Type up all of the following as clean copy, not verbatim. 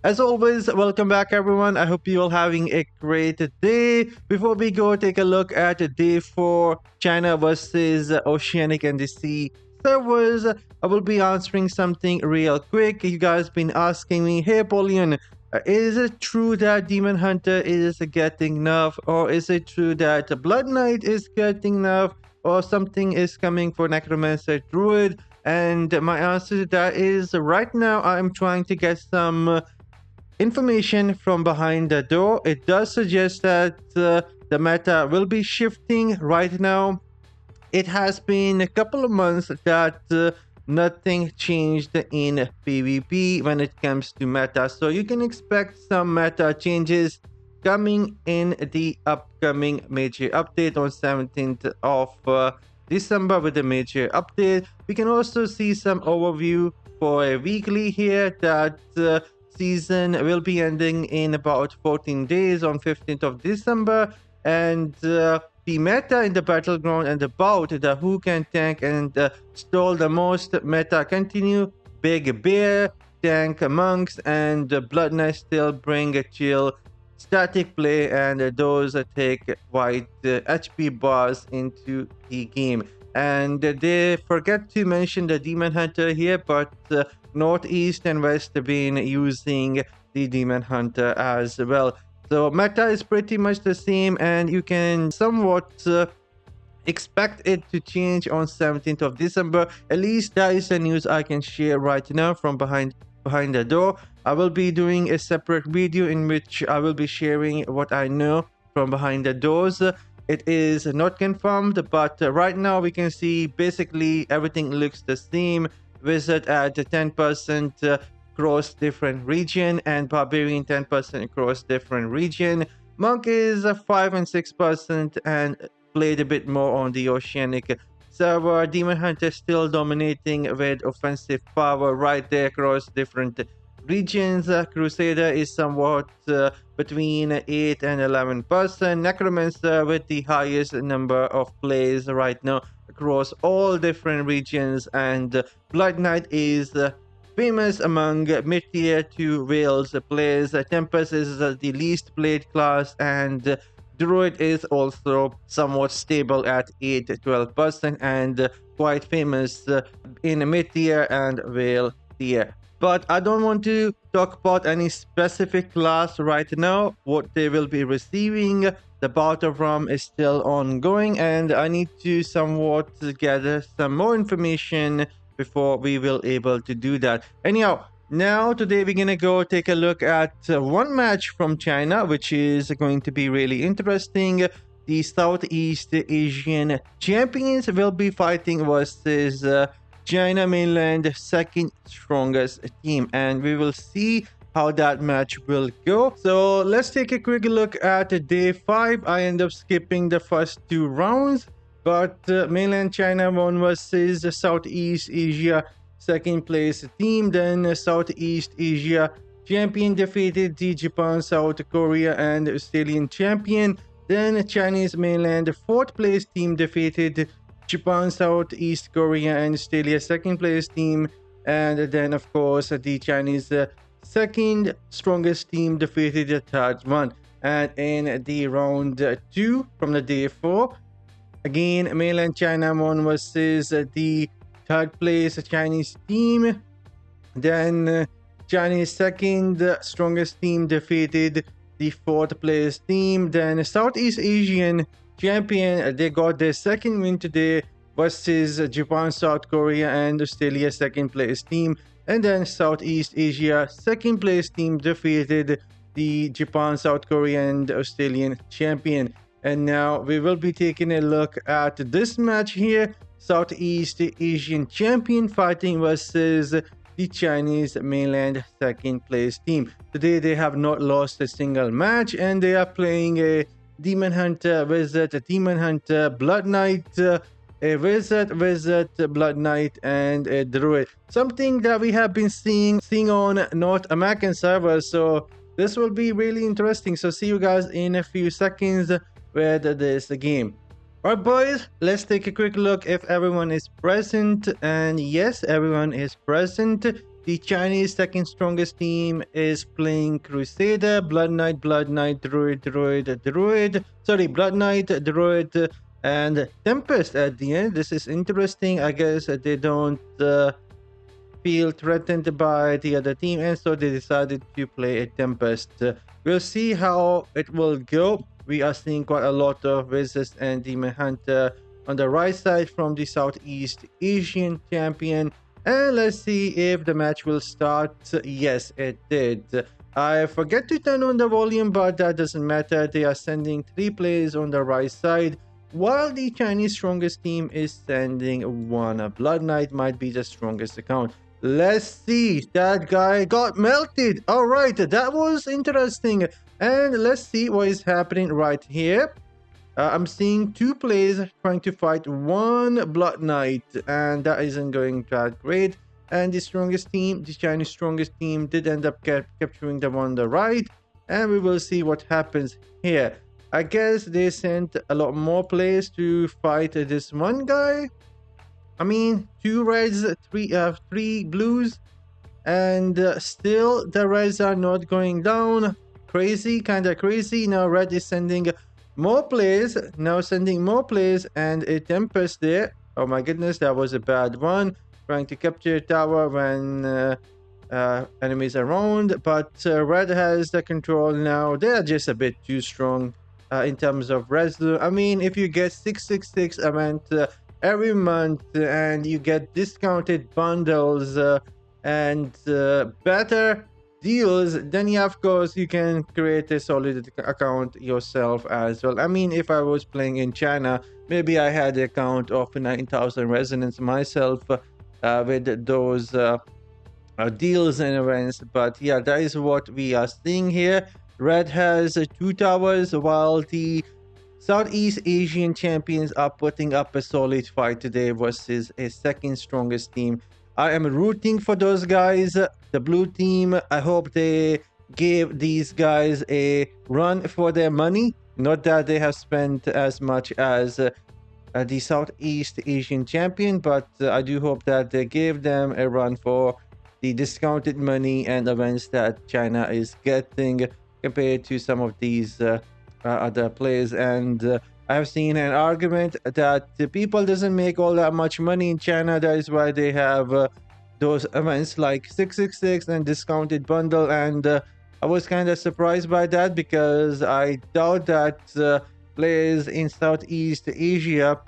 As always, welcome back everyone. I hope you all having a great day. Before we go take a look at day 4, China versus Oceanic and the Sea servers, I will be answering something real quick. You guys been asking me, hey Apollyon, is it true that Demon Hunter is getting nerf, or is it true that Blood Knight is getting nerf, or something is coming for Necromancer Druid? And my answer to that is right now I'm trying to get some information from behind the door. It does suggest that the meta will be shifting right now. It has been a couple of months that nothing changed in PvP when it comes to meta. So you can expect some meta changes coming in the upcoming major update on 17th of December with the major update. We can also see some overview for a weekly here that season will be ending in about 14 days on 15th of December, and the meta in the battleground and about the who can tank and stall the most meta continue. Big Bear, Tank Monks, and Blood Knight still bring a chill static play, and those take wide HP bars into the game. And they forget to mention the Demon Hunter here, but Northeast and West have been using the Demon Hunter as well. So meta is pretty much the same, and you can somewhat expect it to change on 17th of December. At least that is the news I can share right now from behind the door. I will be doing a separate video in which I will be sharing what I know from behind the doors. It is not confirmed, but right now we can see basically everything looks the same. Wizard at 10% across different region, and Barbarian 10% across different region. Monk is 5 and 6% and played a bit more on the Oceanic server. Demon Hunter still dominating with offensive power right there across different regions. Crusader is somewhat between 8 and 11%. Necromancer with the highest number of plays right now across all different regions, and Blood Knight is famous among mid-tier to Wales players. Tempest is the least played class, and Druid is also somewhat stable at 8 to 12% and quite famous in mid-tier and Whale tier. But I don't want to talk about any specific class right now, what they will be receiving. The battle from is still ongoing, and I need to somewhat gather some more information before we will able to do that. Anyhow, now today we're gonna go take a look at one match from China, which is going to be really interesting. The Southeast Asian champions will be fighting versus China mainland second strongest team, and we will see how that match will go. So let's take a quick look at day 5. I end up skipping the first 2 rounds, but mainland China won versus Southeast Asia second place team. Then Southeast Asia champion defeated the Japan, South Korea, and Australian champion. Then Chinese mainland 4th place team defeated Japan, Southeast Korea, and Australia second place team. And then of course the Chinese second strongest team defeated the third one. And in the round 2 from the day 4, again mainland China won versus the third place Chinese team. Then Chinese second strongest team defeated the 4th place team. Then Southeast Asian champion, they got their second win today versus Japan, South Korea, and Australia second place team. And then Southeast Asia second place team defeated the Japan, South Korea, and Australian champion. And now we will be taking a look at this match here. Southeast Asian champion fighting versus the Chinese mainland second place team. Today they have not lost a single match, and they are playing a Demon Hunter Wizard, a Demon Hunter Blood Knight, a Wizard, Blood Knight, and a Druid. Something that we have been seeing on North American servers. So this will be really interesting. So see you guys in a few seconds with this game. Alright boys, let's take a quick look if everyone is present. And yes, everyone is present. The Chinese second strongest team is playing Crusader, Blood Knight, Druid, sorry, Blood Knight, Druid, and Tempest at the end. This is interesting. I guess they don't feel threatened by the other team, and so they decided to play a Tempest. We'll see how it will go. We are seeing quite a lot of Resist and Demon Hunter on the right side from the Southeast Asian champion. And let's see if the match will start. Yes, it did. I forget to turn on the volume, but that doesn't matter. They are sending 3 players on the right side, while the Chinese strongest team is sending 1. A Blood Knight might be the strongest account. Let's see. That guy got melted. All right, that was interesting. And let's see what is happening right here. I'm seeing 2 players trying to fight 1 Blood Knight, and that isn't going that great. And the strongest team, the Chinese strongest team, did end up capturing the one on the right, and we will see what happens here. I guess they sent a lot more players to fight this one guy. I mean, 2 reds, 3 blues, and still the reds are not going down. Crazy, kind of crazy. Now red is sending more players, and a Tempest there. Oh my goodness, that was a bad one. Trying to capture a tower when enemies around, but red has the control now. They are just a bit too strong in terms of residue. I mean, if you get 666 event every month and you get discounted bundles and better deals, then yeah, of course you can create a solid account yourself as well. I mean, if I was playing in China, maybe I had an account of 9,000 resonance myself with those deals and events. But yeah, that is what we are seeing here. Red has 2 towers, while the Southeast Asian champions are putting up a solid fight today versus a second strongest team. I am rooting for those guys. The blue team, I hope they gave these guys a run for their money. Not that they have spent as much as the Southeast Asian champion, but I do hope that they gave them a run for the discounted money and events that China is getting compared to some of these other players. And I have seen an argument that the people doesn't make all that much money in China. That is why they have those events like 666 and discounted bundle. And I was kind of surprised by that, because I doubt that players in Southeast Asia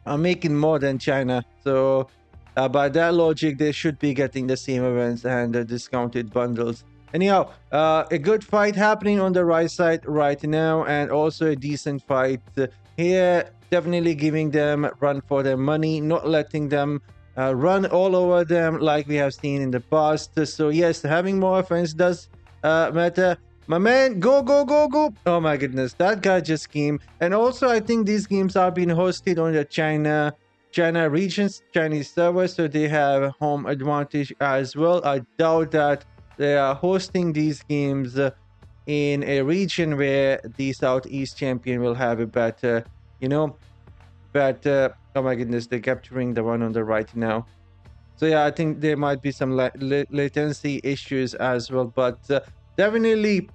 are making more than China. So by that logic, they should be getting the same events and discounted bundles. Anyhow, a good fight happening on the right side right now, and also a decent fight here. Definitely giving them a run for their money, not letting them run all over them like we have seen in the past. So yes, having more offense does matter. My man, go, go, go, go. Oh my goodness, that guy just came. And also, I think these games are being hosted on the China regions, Chinese servers, so they have home advantage as well. I doubt that they are hosting these games in a region where the Southeast champion will have a better, oh my goodness, they're capturing the one on the right now. So yeah, I think there might be some latency issues as well, but definitely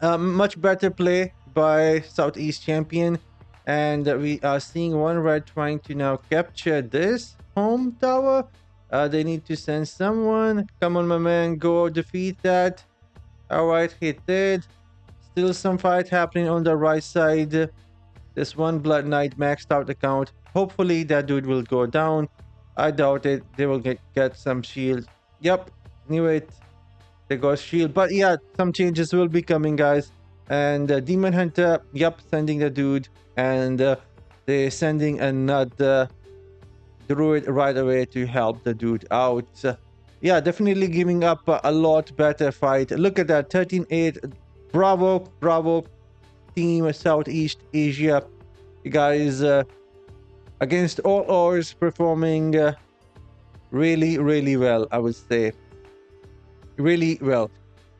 much better play by Southeast champion. And we are seeing one red trying to now capture this home tower. They need to send someone. Come on, my man, go defeat that. All right, he did. Still some fight happening on the right side. This one Blood Knight maxed out account. Hopefully that dude will go down. I doubt it. They will get some shield. Yep, knew it. They got shield. But yeah, some changes will be coming, guys. And Demon Hunter, yep, sending the dude. And they're sending another Druid right away to help the dude out. Yeah, definitely giving up a lot better fight. Look at that, 13-8. Bravo, bravo, team Southeast Asia. You guys, against all odds, performing really, really well, I would say. Really well.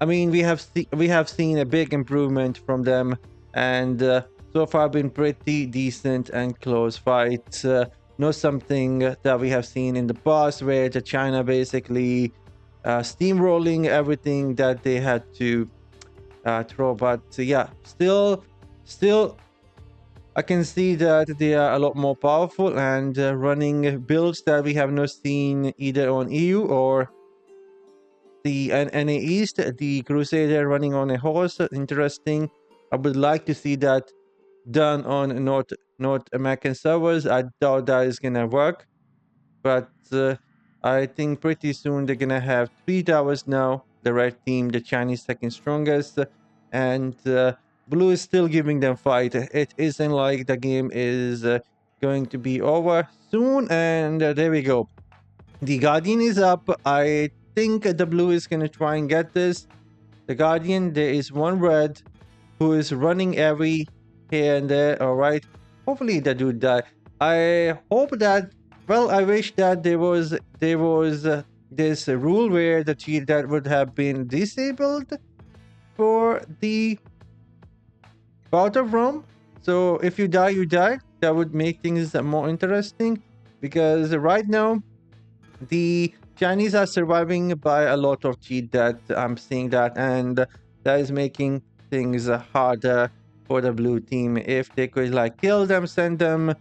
I mean, we have seen a big improvement from them, and so far been pretty decent and close fights. Not something that we have seen in the past, where the China basically steamrolling everything that they had to throw. But yeah, still I can see that they are a lot more powerful and running builds that we have not seen either on EU or the NA East. The Crusader running on a horse, interesting. I would like to see that done on North American servers. I doubt that is gonna work, but I think pretty soon they're gonna have 3 towers now. The red team, the Chinese second strongest, and blue is still giving them fight. It isn't like the game is going to be over soon. And there we go. The Guardian is up. I think the blue is gonna try and get this. The Guardian, there is one red who is running every here and there. All right. Hopefully the dude die. I hope that. Well, I wish that there was this rule where the cheat that would have been disabled for the bout of Rome. So if you die, you die. That would make things more interesting, because right now the Chinese are surviving by a lot of cheat that I'm seeing that, and that is making things harder for the blue team. If they could like kill them, send them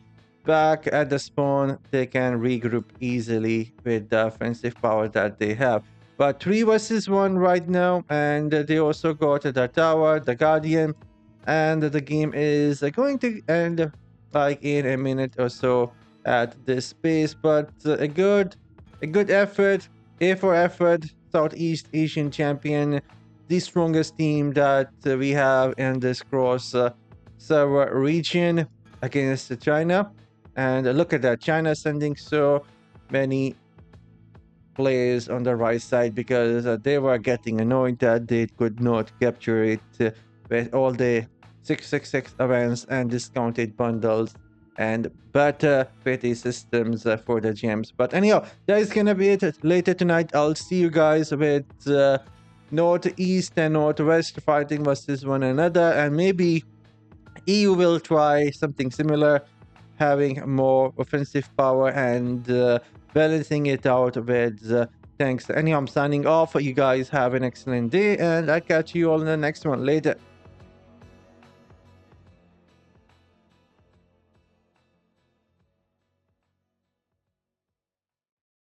back at the spawn, they can regroup easily with the offensive power that they have. But 3 versus 1 right now, and they also got the tower, the Guardian, and the game is going to end like in a minute or so at this pace. But a good effort, A for effort, Southeast Asian champion, the strongest team that we have in this cross server region against China. And look at that, China sending so many players on the right side, because they were getting annoyed that they could not capture it with all the 666 events and discounted bundles and better petty systems for the gems. But anyhow, that is gonna be it. Later tonight, I'll see you guys with Northeast and Northwest fighting versus one another, and maybe EU will try something similar, having more offensive power and balancing it out with tanks. Anyhow, I'm signing off. You guys have an excellent day, and I'll catch you all in the next one later.